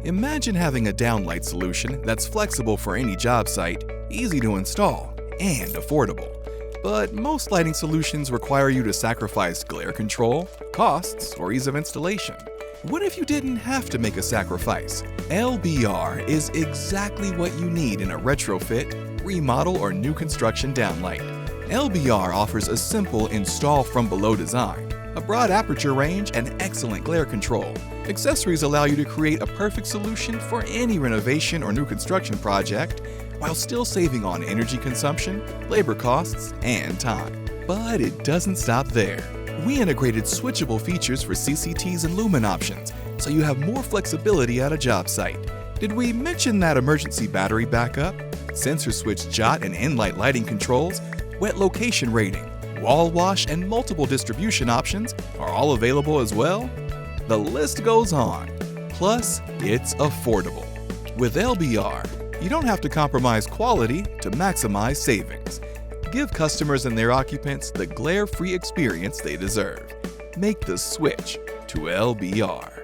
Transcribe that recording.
Imagine having a downlight solution that's flexible for any job site, easy to install, and affordable. But most lighting solutions require you to sacrifice glare control, costs, or ease of installation. What if you didn't have to make a sacrifice? LBR is exactly what you need in a retrofit, remodel, or new construction downlight. LBR offers a simple install from below design, a broad aperture range, and excellent glare control. Accessories allow you to create a perfect solution for any renovation or new construction project while still saving on energy consumption, labor costs, and time. But it doesn't stop there. We integrated switchable features for CCTs and lumen options, so you have more flexibility at a job site. Did we mention that emergency battery backup, sensor switch jot and in-light lighting controls, wet location rating, wall wash, and multiple distribution options are all available as well? The list goes on. Plus, it's affordable. With LBR, you don't have to compromise quality to maximize savings. Give customers and their occupants the glare-free experience they deserve. Make the switch to LBR.